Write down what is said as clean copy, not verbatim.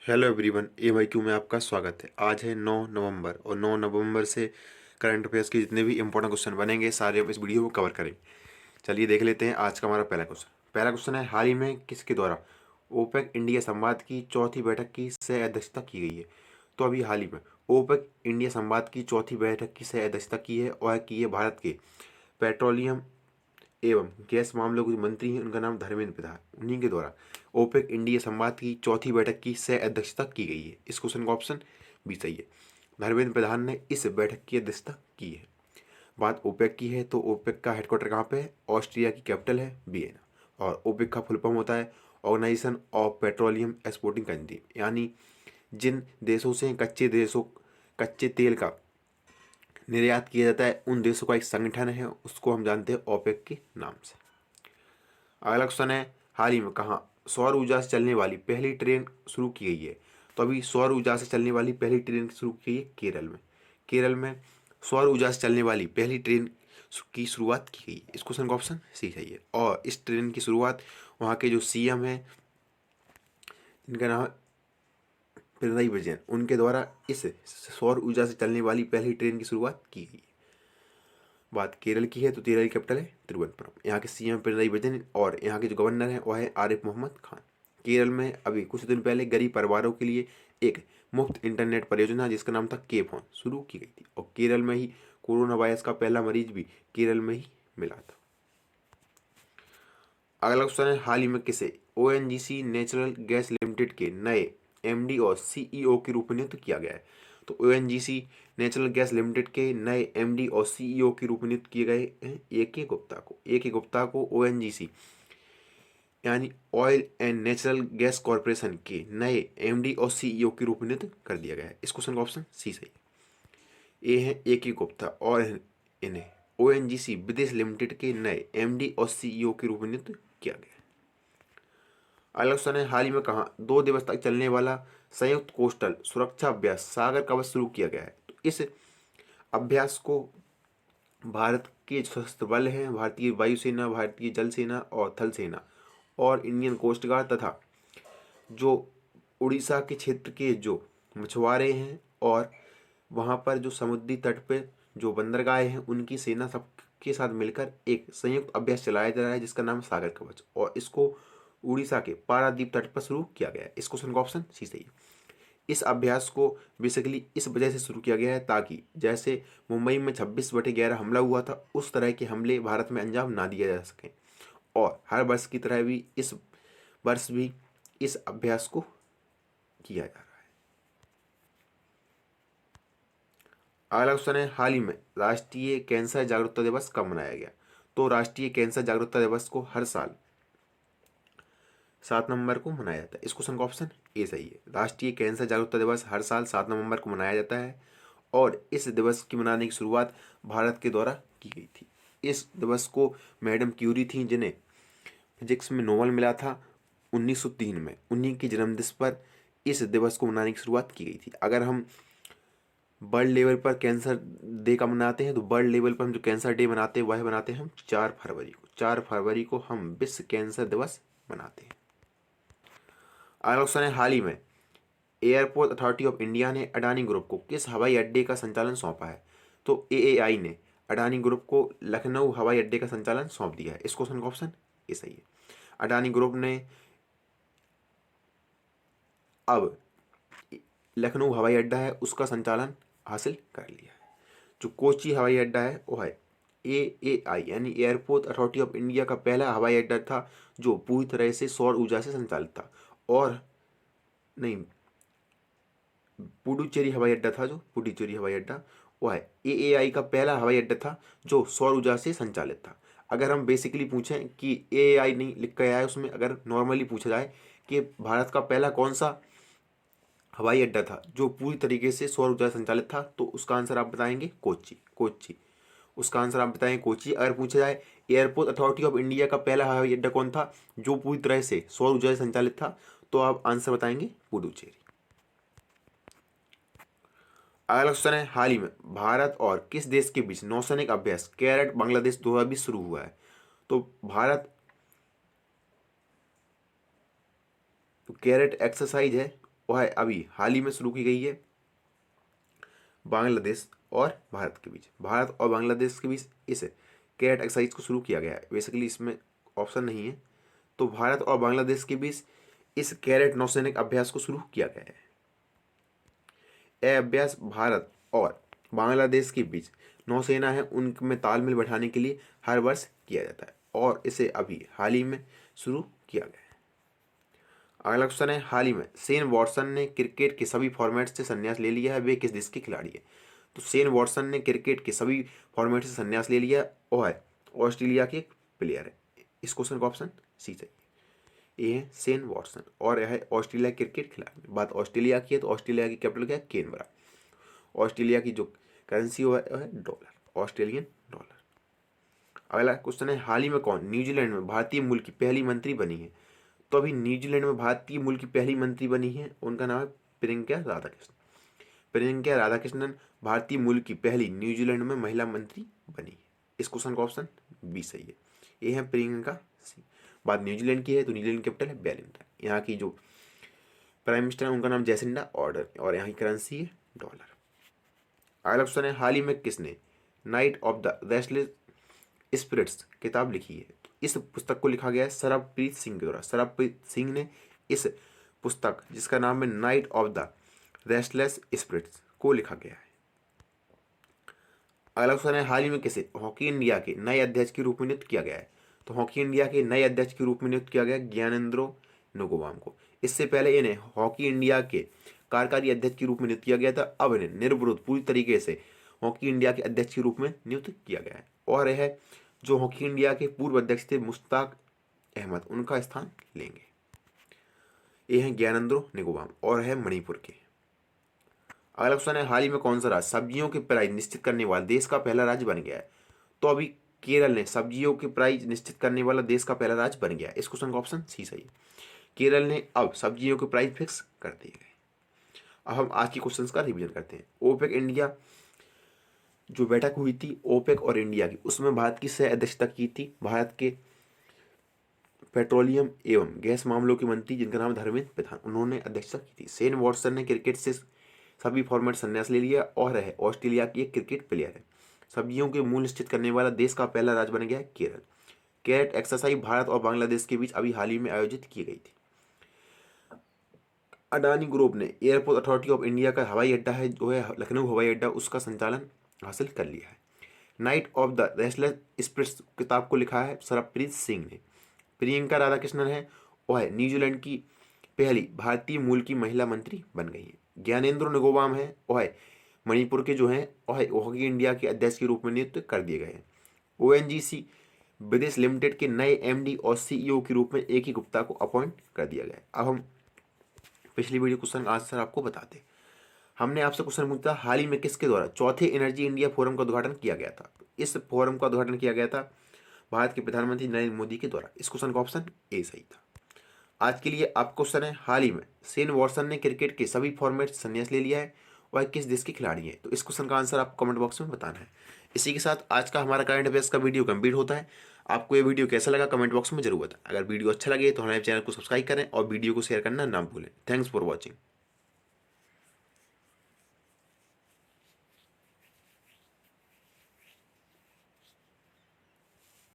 Hello everyone, AYQ में आपका स्वागत है। आज है 9 नवंबर और 9 नवंबर से करंट अफेयर्स के जितने भी इंपॉर्टेंट क्वेश्चन बनेंगे सारे हम इस वीडियो को कवर करेंगे। चलिए देख लेते हैं आज का हमारा पहला क्वेश्चन। पहला क्वेश्चन है, हाल ही में किसके द्वारा ओपेक इंडिया संवाद की चौथी बैठक की सह अध्यक्षता की गई है। तो अभी हाल ही में ओपेक इंडिया संवाद की चौथी बैठक की सह अध्यक्षता की है और की है भारत के पेट्रोलियम एवं गैस मामलों के मंत्री हैं, उनका नाम धर्मेंद्र प्रधान, उन्हीं के द्वारा ओपेक इंडिया संवाद की चौथी बैठक की सह अध्यक्षता की गई है। इस क्वेश्चन का ऑप्शन बी सही है। धर्मेंद्र प्रधान ने इस बैठक की अध्यक्षता की है। बात ओपेक की है तो ओपेक का हेडक्वार्टर कहाँ पे है? ऑस्ट्रिया की कैपिटल है वियना। और ओपेक का फुल फॉर्म होता है organization of petroleum exporting country, यानी जिन देशों से कच्चे तेल का निर्यात किया जाता है उन देशों का एक संगठन है, उसको हम जानते हैं ओपेक के नाम से। अगला क्वेश्चन है, हाल ही में कहाँ सौर ऊर्जा से चलने वाली पहली ट्रेन शुरू की गई है। तो अभी सौर ऊर्जा से चलने वाली पहली ट्रेन शुरू की गई है केरल में। केरल में सौर ऊर्जा से चलने वाली पहली ट्रेन की शुरुआत की गई है। इस क्वेश्चन का ऑप्शन सी सही है। और इस ट्रेन की शुरुआत वहाँ के जो CM है, इनका नाम पिनराई विजयन, उनके द्वारा इस सौर ऊर्जा से चलने वाली पहली ट्रेन की शुरुआत की गई है। बात केरल की है तो केरल की कैपिटल है तिरुवनंतपुरम। यहाँ के CM पिनराई विजयन और यहाँ के जो गवर्नर हैं वह है आरिफ मोहम्मद खान। केरल में अभी कुछ दिन पहले गरीब परिवारों के लिए एक मुफ्त इंटरनेट परियोजना जिसका नाम था के फोन शुरू की गई थी। और केरल में ही कोरोना वायरस का पहला मरीज भी केरल में ही मिला था। अगला क्वेश्चन है, हाल ही में किसे ONGC नेचुरल गैस लिमिटेड के नए MD और CEO के रूप में नियुक्त किया गया है। तो ONGC नेचुरल गैस लिमिटेड के नए MD और CEO के रूप में नियुक्त किए गए हैं A.K. गुप्ता को ONGC यानी oil and natural gas corporation के नए MD और CEO के रूप में नियुक्त कर दिया गया है। इस क्वेश्चन का ऑप्शन सी सही है। ये है A.K. गुप्ता और इन्हें ONGC विदेश लिमिटेड के नए MD और CEO के रूप में नियुक्त किया गया। अगला क्वेश्चन है, हाल ही में कहाँ 2 दिवस तक चलने वाला संयुक्त कोस्टल सुरक्षा अभ्यास सागर कवच शुरू किया गया है। तो इस अभ्यास को भारत के सशस्त्र बल हैं, भारतीय वायुसेना, भारतीय जल सेना और थल सेना और इंडियन कोस्ट गार्ड तथा जो उड़ीसा के क्षेत्र के जो मछुआरे हैं और वहाँ पर जो समुद्री तट पे जो बंदरगाहें हैं उनकी सेना सबके साथ मिलकर एक संयुक्त अभ्यास चलाया जा रहा है जिसका नाम है सागर कवच। और इसको उड़ीसा के पारादीप तट पर शुरू किया गया है। इस क्वेश्चन का ऑप्शन सी सही है। इस अभ्यास को बेसिकली इस वजह से शुरू किया गया है ताकि जैसे मुंबई में 26/11 हमला हुआ था उस तरह के हमले भारत में अंजाम ना दिया जा सके। और हर वर्ष की तरह भी इस वर्ष भी इस अभ्यास को किया जा रहा है। अगला क्वेश्चन है, हाल ही में राष्ट्रीय कैंसर जागरूकता दिवस कब मनाया गया। तो राष्ट्रीय कैंसर जागरूकता दिवस को हर साल 7 नवंबर को मनाया जाता है। इस क्वेश्चन का ऑप्शन ए सही है। राष्ट्रीय कैंसर जागरूकता दिवस हर साल 7 नवंबर को मनाया जाता है और इस दिवस की मनाने की शुरुआत भारत के द्वारा की गई थी। इस दिवस को मैडम क्यूरी थी जिन्हें फिजिक्स में नोबेल मिला था 1903 में। उन्हीं के जन्मदिवस पर इस दिवस को मनाने की शुरुआत की गई थी। अगर हम वर्ल्ड लेवल पर कैंसर डे का मनाते हैं तो वर्ल्ड लेवल पर हम जो कैंसर डे मनाते हैं वह बनाते हैं हम 4 फरवरी को। 4 फरवरी को हम विश्व कैंसर दिवस मनाते हैं। अगला क्वेश्चन है, हाल ही में एयरपोर्ट अथॉरिटी ऑफ इंडिया ने अडानी ग्रुप को किस हवाई अड्डे का संचालन सौंपा है। तो AAI ने अडानी ग्रुप को लखनऊ हवाई अड्डे का संचालन सौंप दिया है। इस क्वेश्चन का ऑप्शन ए सही है। अडानी ग्रुप ने अब लखनऊ हवाई अड्डा है उसका संचालन हासिल कर लिया है। जो कोची हवाई अड्डा है वो है AAI यानी एयरपोर्ट अथॉरिटी ऑफ इंडिया का पहला हवाई अड्डा था जो पूरी तरह से सौर ऊर्जा से संचालित था। और नहीं, पुडुचेरी हवाई अड्डा था, जो पुडुचेरी हवाई अड्डा वो है AAI का पहला हवाई अड्डा था जो सौर ऊर्जा से संचालित था। अगर हम बेसिकली पूछें कि AAI नहीं लिख के आया है उसमें, अगर नॉर्मली पूछा जाए कि भारत का पहला कौन सा हवाई अड्डा था जो पूरी तरीके से सौर ऊर्जा से संचालित था, तो उसका आंसर आप बताएंगे कोच्चि। उसका आंसर आप बताएंगे कोच्चि। अगर पूछा जाए एयरपोर्ट अथॉरिटी ऑफ इंडिया का पहला हवाई अड्डा कौन था जो पूरी तरह से सौर ऊर्जा से संचालित था, तो आप आंसर बताएंगे पुडुचेरी। अगला क्वेश्चन है, हाल ही में भारत और किस देश के बीच नौसैनिक अभ्यास कैरेट बांग्लादेश 2020 शुरू हुआ है। तो कैरेट एक्सरसाइज है वह है अभी हाल ही में शुरू की गई है बांग्लादेश और भारत के बीच। भारत और बांग्लादेश के बीच इस कैरेट एक्सरसाइज को शुरू किया गया है। बेसिकली इसमें ऑप्शन नहीं है, तो भारत और बांग्लादेश के बीच इस कैरेट नौसैनिक अभ्यास को शुरू किया गया है। यह अभ्यास भारत और बांग्लादेश के बीच नौसेना है उनमें तालमेल बढ़ाने के लिए हर वर्ष किया जाता है और इसे अभी हाल ही में शुरू किया गया है। अगला क्वेश्चन है, हाल ही में शेन वॉटसन ने क्रिकेट के सभी फॉर्मेट से संन्यास ले लिया है, वे किस देश के खिलाड़ी है? तो शेन वॉटसन ने क्रिकेट के सभी फॉर्मेट से संन्यास ले लिया और है ऑस्ट्रेलिया के एक प्लेयर है। इस क्वेश्चन का ऑप्शन सी चाहिए। ये है शेन वॉटसन और यह है ऑस्ट्रेलिया क्रिकेट खिलाड़ी। बात ऑस्ट्रेलिया की है तो ऑस्ट्रेलिया की कैपिटल क्या है? कैनबरा। ऑस्ट्रेलिया की जो करेंसी है डॉलर, ऑस्ट्रेलियन डॉलर। अगला क्वेश्चन है, हाल ही में कौन न्यूजीलैंड में भारतीय मूल की पहली मंत्री बनी है? तो अभी न्यूजीलैंड में भारतीय मूल की पहली मंत्री बनी है, उनका नाम है प्रियंका राधाकृष्णन। प्रियंका राधाकृष्णन भारतीय मूल की पहली न्यूजीलैंड में महिला मंत्री बनी है। इस क्वेश्चन का ऑप्शन बी सही है। ये है प्रियंका सिंह। बात न्यूजीलैंड की है तो न्यूजीलैंड कैपिटल है वेलिंगटन। यहाँ की जो प्राइम मिनिस्टर है उनका नाम जैसिंडा ऑर्डर और यहाँ की करेंसी है डॉलर। अगला क्वेश्चन है, हाल ही में किसने Night of the Restless Spirits किताब लिखी है? इस पुस्तक को लिखा गया है सरबप्रीत सिंह के द्वारा। सरबप्रीत सिंह ने इस पुस्तक जिसका नाम है Night of the Restless Spirits को लिखा गया है। अगला क्वेश्चन है, हाल ही में किसे हॉकी इंडिया के नए अध्यक्ष के रूप में नियुक्त किया गया है? तो हॉकी इंडिया के नए अध्यक्ष के रूप में नियुक्त किया गया ज्ञानेंद्रो नगोबाम को। इससे पहले इन्हें हॉकी इंडिया के कार्यकारी अध्यक्ष के रूप में नियुक्त किया गया था। अब इन्हें निर्विरोध पूरी तरीके से हॉकी इंडिया के अध्यक्ष के रूप में नियुक्त किया गया है और यह जो हॉकी इंडिया के पूर्व अध्यक्ष थे मुश्ताक अहमद उनका स्थान लेंगे। ये हैं ज्ञानेंद्रो निगोबाम और है मणिपुर के। अगला क्वेश्चन है, हाल ही में कौन सा राज्य सब्जियों के प्राइस निश्चित करने वाला देश का पहला राज्य बन गया है? तो अभी केरल ने सब्जियों के प्राइस निश्चित करने वाला देश का पहला राज्य बन गया है। इस क्वेश्चन का ऑप्शन सी सही। केरल ने अब सब्जियों के प्राइस फिक्स कर दिए गए। अब हम आज की क्वेश्चंस का रिवीजन करते हैं। ओपेक इंडिया जो बैठक हुई थी ओपेक और इंडिया की, उसमें भारत की सह अध्यक्षता की थी भारत के पेट्रोलियम एवं गैस मामलों के मंत्री जिनका नाम धर्मेंद्र प्रधान, उन्होंने अध्यक्षता की थी। शेन वॉटसन ने क्रिकेट से सभी फॉर्मेट संन्यास ले लिया और है ऑस्ट्रेलिया की एक क्रिकेट प्लेयर है। सब्जियों के मूल्य निश्चित करने वाला देश का पहला राज्य बन गया है केरल। कैरेट एक्सरसाइज भारत और बांग्लादेश के बीच अभी हाल ही में आयोजित की गई थी। अडानी ग्रुप ने एयरपोर्ट अथॉरिटी ऑफ इंडिया का हवाई अड्डा है जो है लखनऊ हवाई अड्डा, उसका संचालन हासिल कर लिया है। Night of the Restless Spirits किताब को लिखा है सरबप्रीत सिंह ने। प्रियंका राधाकृष्णन है वह है न्यूजीलैंड की पहली भारतीय मूल की महिला मंत्री बन गई है। ज्ञानेंद्रो निगोबाम है वह है मणिपुर के जो हैं वह हॉकी इंडिया के अध्यक्ष के रूप में नियुक्त कर दिए गए हैं। ओएनजीसी विदेश लिमिटेड के नए एमडी और सीईओ के रूप में AK गुप्ता को अपॉइंट कर दिया गया है। अब हम पिछली वीडियो क्वेश्चन आंसर आपको बताते। हमने आपसे क्वेश्चन पूछा हाल ही में किसके द्वारा चौथे एनर्जी इंडिया फोरम का उद्घाटन किया गया था? इस फोरम का उद्घाटन किया गया था भारत के प्रधानमंत्री नरेंद्र मोदी के द्वारा। इस क्वेश्चन का ऑप्शन ए सही था। आज के लिए आप क्वेश्चन है, हाल ही में शेन वॉटसन ने क्रिकेट के सभी फॉर्मेट से संन्यास ले लिया है वह किस देश के खिलाड़ी है? तो इस क्वेश्चन का आंसर आपको कमेंट बॉक्स में बताना है। इसी के साथ आज का हमारा करंट अफेयर्स का वीडियो कंप्लीट होता है। आपको ये वीडियो कैसा लगा कमेंट बॉक्स में जरूर बताएं। अगर वीडियो अच्छा लगे तो हमारे चैनल को सब्सक्राइब करें और वीडियो को शेयर करना ना भूलें। Thanks for watching.